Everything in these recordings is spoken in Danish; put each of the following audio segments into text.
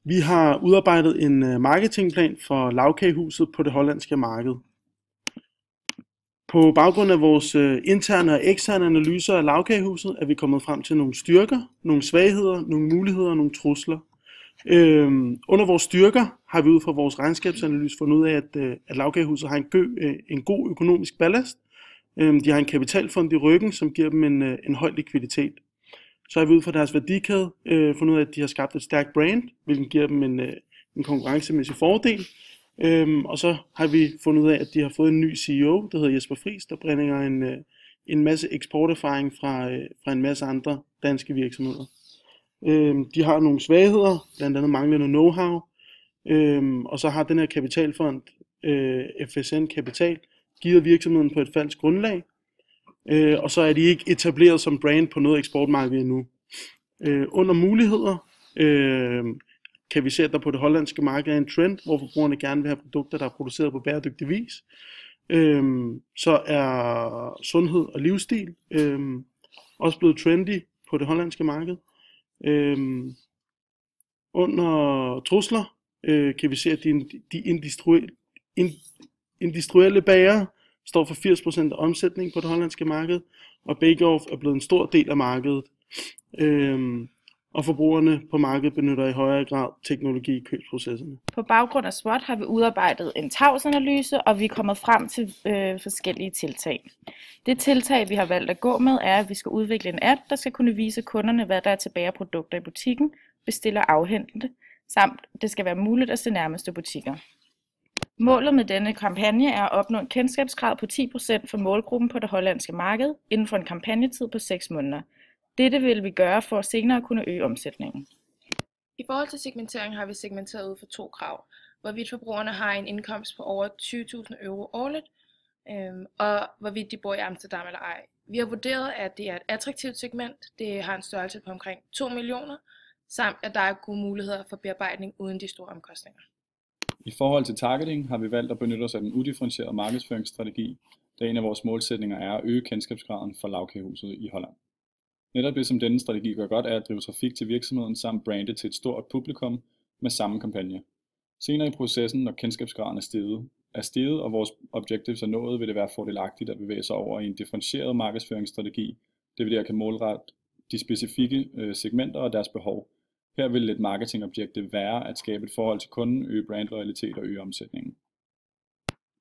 Vi har udarbejdet en marketingplan for Lagkagehuset på det hollandske marked. På baggrund af vores interne og eksterne analyser af Lagkagehuset er vi kommet frem til nogle styrker, nogle svagheder, nogle muligheder og nogle trusler. Under vores styrker har vi ud fra vores regnskabsanalyse fundet ud af, at Lagkagehuset har en god økonomisk ballast. De har en kapitalfond i ryggen, som giver dem en høj likviditet. Så har vi ud fra deres værdikæde fundet ud af, at de har skabt et stærkt brand, hvilket giver dem en konkurrencemæssig fordel. Og så har vi fundet ud af, at de har fået en ny CEO, der hedder Jesper Friis, der bringer en masse eksporterfaring fra en masse andre danske virksomheder. De har nogle svagheder, blandt andet manglende know-how, og så har den her kapitalfond, FSN Kapital, givet virksomheden på et falsk grundlag, og så er de ikke etableret som brand på noget eksportmarked endnu. Under muligheder kan vi se, at der på det hollandske marked er en trend, hvor forbrugerne gerne vil have produkter, der er produceret på bæredygtig vis. Så er sundhed og livsstil også blevet trendy på det hollandske marked. Under trusler kan vi se, at de industrielle bagere står for 80% af omsætningen på det hollandske marked, og bake-off er blevet en stor del af markedet. Og forbrugerne på markedet benytter i højere grad teknologi i købsprocesserne. På baggrund af SWOT har vi udarbejdet en tavsanalyse, og vi er kommet frem til forskellige tiltag. Det tiltag, vi har valgt at gå med, er, at vi skal udvikle en app, der skal kunne vise kunderne, hvad der er tilbage af produkter i butikken, bestille og afhente det, samt det skal være muligt at se nærmeste butikker. Målet med denne kampagne er at opnå en kendskabsgrad på 10% for målgruppen på det hollandske marked inden for en kampagnetid på 6 måneder. Dette vil vi gøre for at senere kunne øge omsætningen. I forhold til segmentering har vi segmenteret ud for 2 krav, hvorvidt forbrugerne har en indkomst på over 20.000 euro årligt, og hvorvidt de bor i Amsterdam eller ej. Vi har vurderet, at det er et attraktivt segment, det har en størrelse på omkring 2 millioner, samt at der er gode muligheder for bearbejdning uden de store omkostninger. I forhold til targeting har vi valgt at benytte os af den udifferentierede markedsføringsstrategi, da en af vores målsætninger er at øge kendskabsgraden for Lagkagehuset i Holland. Netop det, som denne strategi gør godt, er at drive trafik til virksomheden samt brande til et stort publikum med samme kampagne. Senere i processen, når kendskabsgraden er steget og vores objectives er nået, vil det være fordelagtigt at bevæge sig over i en differentieret markedsføringsstrategi, det vil der kan målrette de specifikke segmenter og deres behov. Her vil et marketing objective være at skabe et forhold til kunden, øge brandloyalitet og øge omsætningen.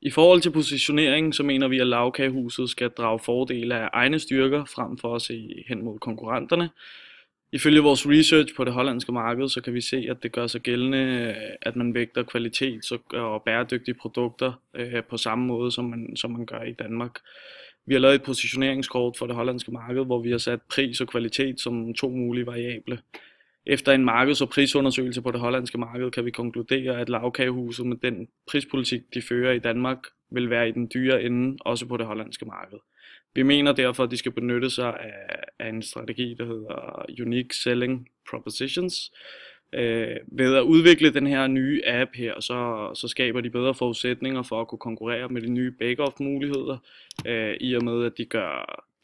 I forhold til positionering, så mener vi, at Lagkagehuset skal drage fordele af egne styrker frem for at se hen mod konkurrenterne. Ifølge vores research på det hollandske marked, så kan vi se, at det gør sig gældende, at man vægter kvalitet og bæredygtige produkter på samme måde, som man gør i Danmark. Vi har lavet et positioneringskort for det hollandske marked, hvor vi har sat pris og kvalitet som 2 mulige variable. Efter en markeds- og prisundersøgelse på det hollandske marked kan vi konkludere, at Lagkagehuset med den prispolitik, de fører i Danmark, vil være i den dyre ende, også på det hollandske marked. Vi mener derfor, at de skal benytte sig af en strategi, der hedder Unique Selling Propositions. Ved at udvikle den her nye app her, så skaber de bedre forudsætninger for at kunne konkurrere med de nye bake-off muligheder, i og med at de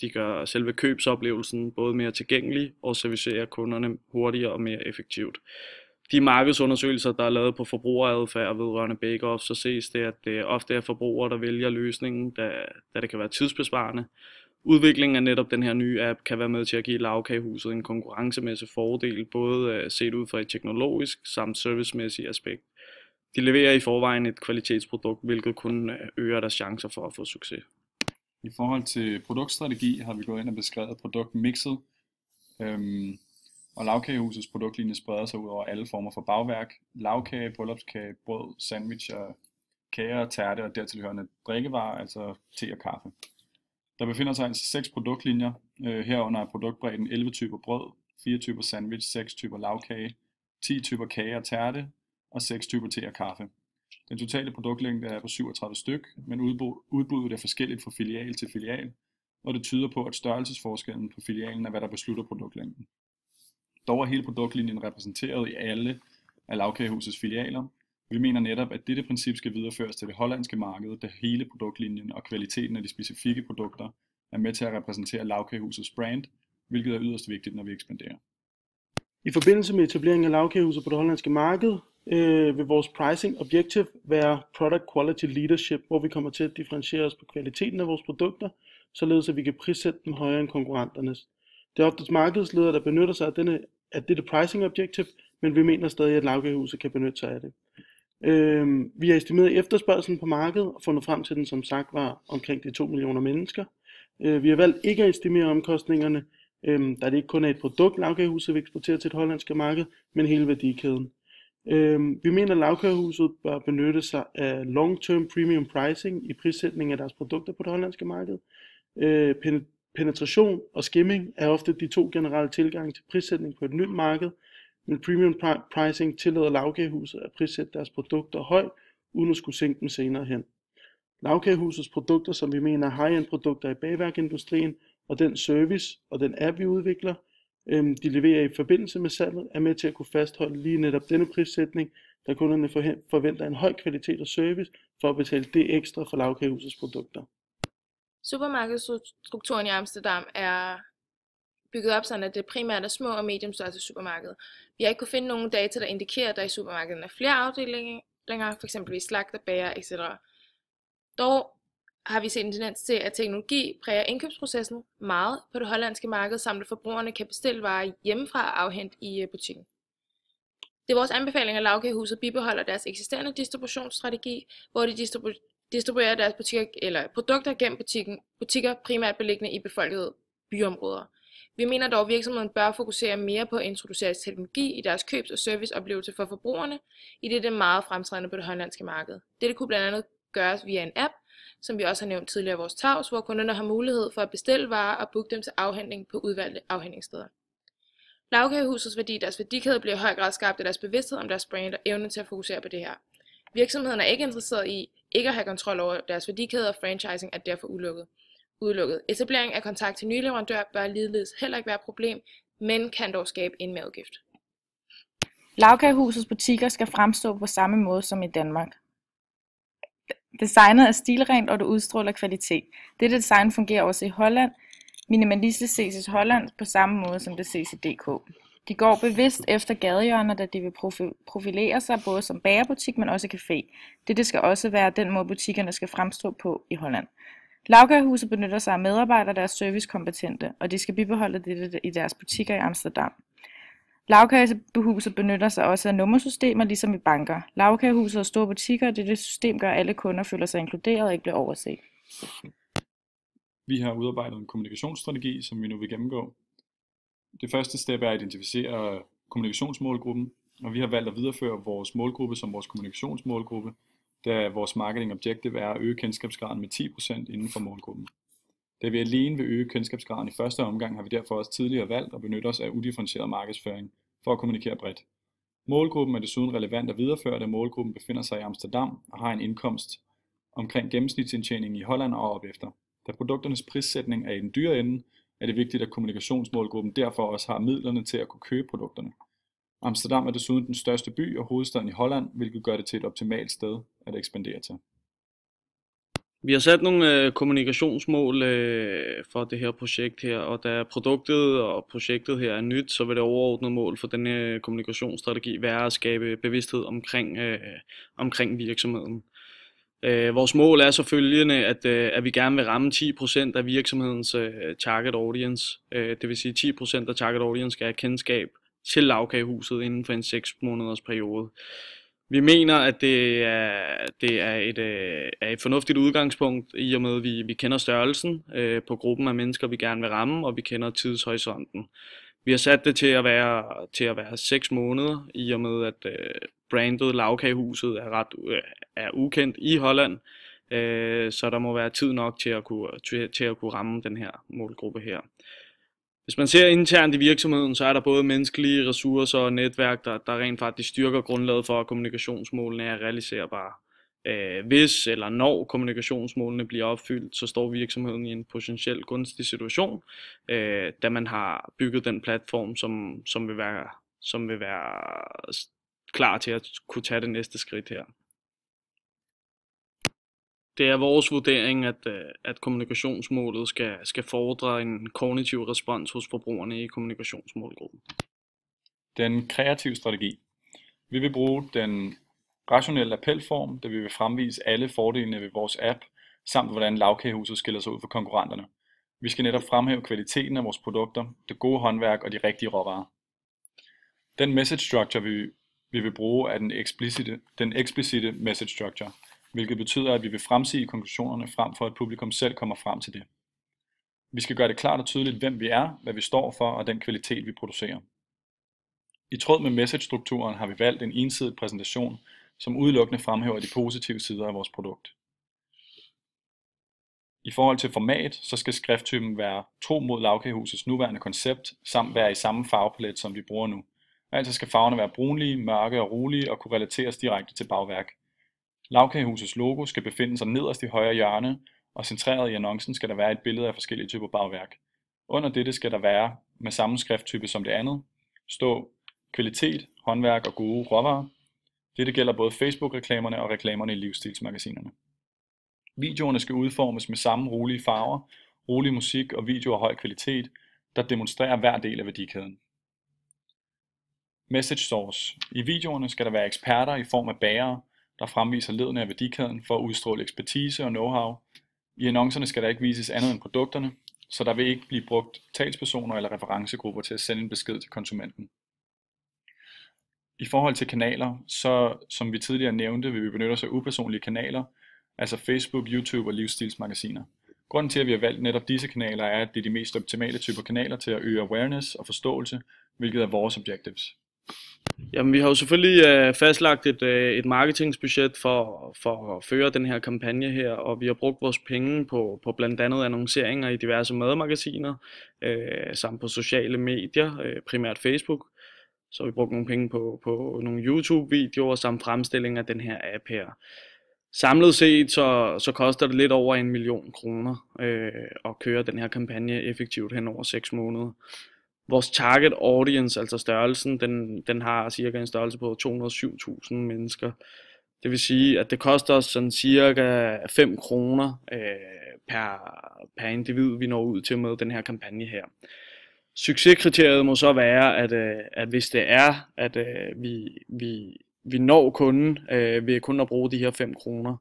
gør selve købsoplevelsen både mere tilgængelig og servicerer kunderne hurtigere og mere effektivt. De markedsundersøgelser, der er lavet på forbrugeradfærd vedrørende bake-off, så ses det, at det ofte er forbrugere, der vælger løsningen, da det kan være tidsbesparende. Udviklingen af netop den her nye app kan være med til at give Lagkagehuset en konkurrencemæssig fordel, både set ud fra et teknologisk samt servicemæssigt aspekt. De leverer i forvejen et kvalitetsprodukt, hvilket kun øger deres chancer for at få succes. I forhold til produktstrategi har vi gået ind og beskrevet produktmixet, og Lagkagehusets produktlinje spreder sig ud over alle former for bagværk, lagkage, bryllupskage, brød, sandwich, kager, tærte og dertilhørende drikkevarer, altså te og kaffe. Der befinder sig altså 6 produktlinjer, herunder er produktbredden 11 typer brød, 4 typer sandwich, 6 typer lagkage, 10 typer kage og tærte og 6 typer te og kaffe. Den totale produktlængde er på 37 styk, men udbuddet er forskelligt fra filial til filial, og det tyder på, at størrelsesforskellen på filialen er, hvad der beslutter produktlængden. Dog er hele produktlinjen repræsenteret i alle af Lagkagehusets filialer. Vi mener netop, at dette princip skal videreføres til det hollandske marked, da hele produktlinjen og kvaliteten af de specifikke produkter er med til at repræsentere Lagkagehusets brand, hvilket er yderst vigtigt, når vi ekspanderer. I forbindelse med etableringen af lavkagehuset på det hollandske marked, vil vores pricing objective være product quality leadership, hvor vi kommer til at differentiere os på kvaliteten af vores produkter, således at vi kan prissætte dem højere end konkurrenternes. Det er oftest markedsledere, der benytter sig af dette pricing objective, men vi mener stadig, at lavkagehuset kan benytte sig af det. Vi har estimeret efterspørgselen på markedet og fundet frem til, at den som sagt var omkring de 2 millioner mennesker. Vi har valgt ikke at estimere omkostningerne, da det ikke kun er et produkt, lavkagehuset vil eksportere til et hollandske marked, men hele værdikæden. Vi mener, at lavkagehuset bør benytte sig af long-term premium pricing i prissætning af deres produkter på det hollandske marked. Penetration og skimming er ofte de to generelle tilgange til prissætning på et nyt marked, men premium pricing tillader lavkagehuset at prissætte deres produkter højt, uden at skulle sænke dem senere hen. Lavkagehusets produkter, som vi mener er high-end produkter i bagværkindustrien, og den service og den app, vi udvikler, de leverer i forbindelse med salget, er med til at kunne fastholde lige netop denne prissætning, da kunderne forventer en høj kvalitet og service for at betale det ekstra for lavkagehusets produkter. Supermarkedsstrukturen i Amsterdam er bygget op sådan, at det primært er små og mediumstørrelse supermarkeder. Vi har ikke kunnet finde nogen data, der indikerer, at der i supermarkederne er flere afdelinger, f.eks. slagter, bager, etc. Dog har vi set en tendens til, at teknologi præger indkøbsprocessen meget på det hollandske marked, samt at forbrugerne kan bestille varer hjemmefra og afhente i butikken. Det er vores anbefaling, at lavkagehuset bibeholder deres eksisterende distributionsstrategi, hvor de distribuerer deres produkter gennem butikker primært beliggende i befolkede byområder. Vi mener dog, at virksomheden bør fokusere mere på at introducere teknologi i deres købs- og serviceoplevelse for forbrugerne, i det er meget fremtrædende på det hollandske marked. Dette kunne blandt andet gøres via en app, som vi også har nævnt tidligere i vores tavs, hvor kunderne har mulighed for at bestille varer og booke dem til afhentning på udvalgte afhentningssteder. Lavkagehusets værdikæde bliver i høj grad skabt af deres bevidsthed om deres brand og evne til at fokusere på det her. Virksomheden er ikke interesseret i ikke at have kontrol over deres værdikæde, og franchising er derfor udelukket. Etablering af kontakt til nye leverandører bør ligeledes heller ikke være et problem, men kan dog skabe en merudgift. Lavkagehusets butikker skal fremstå på samme måde som i Danmark. Designet er stilrent, og det udstråler kvalitet. Dette design fungerer også i Holland. Minimalistisk ses i Holland på samme måde, som det ses i DK. De går bevidst efter gadehjørner, da de vil profilere sig både som bagerbutik, men også café. Dette skal også være den måde, butikkerne skal fremstå på i Holland. Lavkagehuset benytter sig af medarbejdere, der er servicekompetente, og de skal bibeholde dette i deres butikker i Amsterdam. Lavkagehuset benytter sig også af nummersystemer, ligesom i banker. Lavkagehuset har store butikker, og dette system gør, at alle kunder føler sig inkluderet og ikke bliver overset. Vi har udarbejdet en kommunikationsstrategi, som vi nu vil gennemgå. Det første step er at identificere kommunikationsmålgruppen, og vi har valgt at videreføre vores målgruppe som vores kommunikationsmålgruppe, da vores marketing objective er at øge kendskabsgraden med 10% inden for målgruppen. Da vi alene vil øge kendskabsgraden i første omgang, har vi derfor også tidligere valgt at benytte os af udifferentieret markedsføring for at kommunikere bredt. Målgruppen er desuden relevant at videreføre, da målgruppen befinder sig i Amsterdam og har en indkomst omkring gennemsnitsindtjeningen i Holland og opefter. Da produkternes prissætning er i den dyre ende, er det vigtigt, at kommunikationsmålgruppen derfor også har midlerne til at kunne købe produkterne. Amsterdam er desuden den største by og hovedstaden i Holland, hvilket gør det til et optimalt sted at ekspandere til. Vi har sat nogle kommunikationsmål for det her projekt her, og da produktet og projektet her er nyt, så vil det overordnede mål for denne kommunikationsstrategi være at skabe bevidsthed omkring virksomheden. Vores mål er så følgende, at vi gerne vil ramme 10% af virksomhedens target audience. Det vil sige 10% af target audience skal have kendskab til lavkagehuset inden for en 6 måneders periode. Vi mener, at det er et fornuftigt udgangspunkt, i og med at vi kender størrelsen på gruppen af mennesker, vi gerne vil ramme, og vi kender tidshorisonten. Vi har sat det til at være 6 måneder, i og med at brandet Lavkagehuset er ukendt i Holland, så der må være tid nok til at kunne ramme den her målgruppe her. Hvis man ser internt i virksomheden, så er der både menneskelige ressourcer og netværk, der rent faktisk styrker grundlaget for, at kommunikationsmålene er realiserbare. Hvis eller når kommunikationsmålene bliver opfyldt, så står virksomheden i en potentielt gunstig situation, da man har bygget den platform, som vil være klar til at kunne tage det næste skridt her. Det er vores vurdering, at kommunikationsmålet skal fordre en kognitiv respons hos forbrugerne i kommunikationsmålgruppen. Den kreative strategi. Vi vil bruge den rationelle appelform, der vi vil fremvise alle fordelene ved vores app, samt hvordan Lagkagehuset skiller sig ud fra konkurrenterne. Vi skal netop fremhæve kvaliteten af vores produkter, det gode håndværk og de rigtige råvarer. Den message structure, vi vil bruge, er den eksplicite message structure, hvilket betyder, at vi vil fremsige konklusionerne frem for, at publikum selv kommer frem til det. Vi skal gøre det klart og tydeligt, hvem vi er, hvad vi står for og den kvalitet, vi producerer. I tråd med message-strukturen har vi valgt en ensidig præsentation, som udelukkende fremhæver de positive sider af vores produkt. I forhold til format, så skal skrifttypen være tro mod Lagkagehusets nuværende koncept, samt være i samme farvepalet, som vi bruger nu. Altså skal farverne være brunlige, mørke og rolige og kunne relateres direkte til bagværk. Lagkagehusets logo skal befinde sig nederst i højre hjørne, og centreret i annoncen skal der være et billede af forskellige typer bagværk. Under dette skal der være, med samme skrifttype som det andet, stå kvalitet, håndværk og gode råvarer. Dette gælder både Facebook-reklamerne og reklamerne i livsstilsmagasinerne. Videoerne skal udformes med samme rolige farver, rolig musik og video af høj kvalitet, der demonstrerer hver del af værdikæden. Message source. I videoerne skal der være eksperter i form af bagere, der fremviser ledene af værdikæden for at udstråle ekspertise og know-how. I annoncerne skal der ikke vises andet end produkterne, så der vil ikke blive brugt talspersoner eller referencegrupper til at sende en besked til konsumenten. I forhold til kanaler, så som vi tidligere nævnte, vil vi benytte os af upersonlige kanaler, altså Facebook, YouTube og livsstilsmagasiner. Grunden til, at vi har valgt netop disse kanaler, er, at det er de mest optimale typer kanaler til at øge awareness og forståelse, hvilket er vores objectives. Jamen, vi har jo selvfølgelig fastlagt et marketingsbudget for at føre den her kampagne her, og vi har brugt vores penge på blandt andet annonceringer i diverse madmagasiner, samt på sociale medier, primært Facebook. Så har vi brugt nogle penge på nogle YouTube-videoer samt fremstilling af den her app her. Samlet set så koster det lidt over 1 million kroner at køre den her kampagne effektivt hen over 6 måneder. Vores target audience, altså størrelsen, den har cirka en størrelse på 207.000 mennesker. Det vil sige, at det koster os sådan cirka 5 kroner per individ, vi når ud til med den her kampagne her. Succeskriteriet må så være, at hvis det er, at vi når kunden ved kun at bruge de her 5 kroner,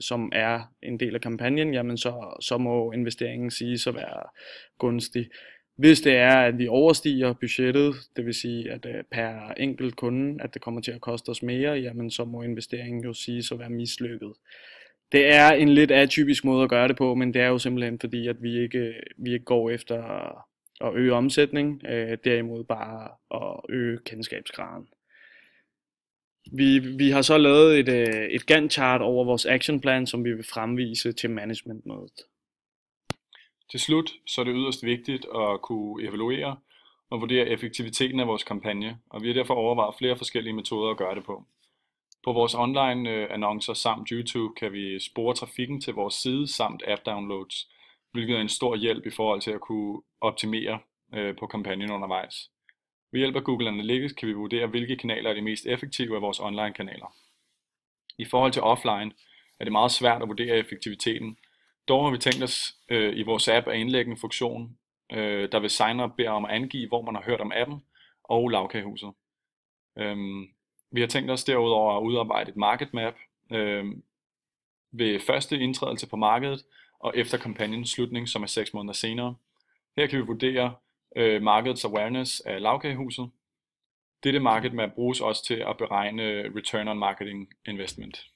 som er en del af kampagnen, jamen så må investeringen siges at være gunstig. Hvis det er, at vi overstiger budgettet, det vil sige, at per enkelt kunde, at det kommer til at koste os mere, jamen så må investeringen jo siges at være mislykket. Det er en lidt atypisk måde at gøre det på, men det er jo simpelthen fordi, at vi ikke går efter at øge omsætning, derimod bare at øge kendskabsgraden. Vi har så lavet et Gantt-chart over vores actionplan, som vi vil fremvise til managementmødet. Til slut så er det yderst vigtigt at kunne evaluere og vurdere effektiviteten af vores kampagne, og vi har derfor overvejet flere forskellige metoder at gøre det på. På vores online annoncer samt YouTube kan vi spore trafikken til vores side samt app downloads, hvilket er en stor hjælp i forhold til at kunne optimere på kampagnen undervejs. Ved hjælp af Google Analytics kan vi vurdere, hvilke kanaler er de mest effektive af vores online kanaler. I forhold til offline er det meget svært at vurdere effektiviteten. Dog har vi tænkt os i vores app at indlægge en funktion, der vil signer beder om at angive, hvor man har hørt om appen og Lagkagehuset. Vi har tænkt os derudover at udarbejde et market map ved første indtrædelse på markedet og efter kampagnens slutning, som er 6 måneder senere. Her kan vi vurdere markedets awareness af Lagkagehuset. Dette market map bruges også til at beregne return on marketing investment.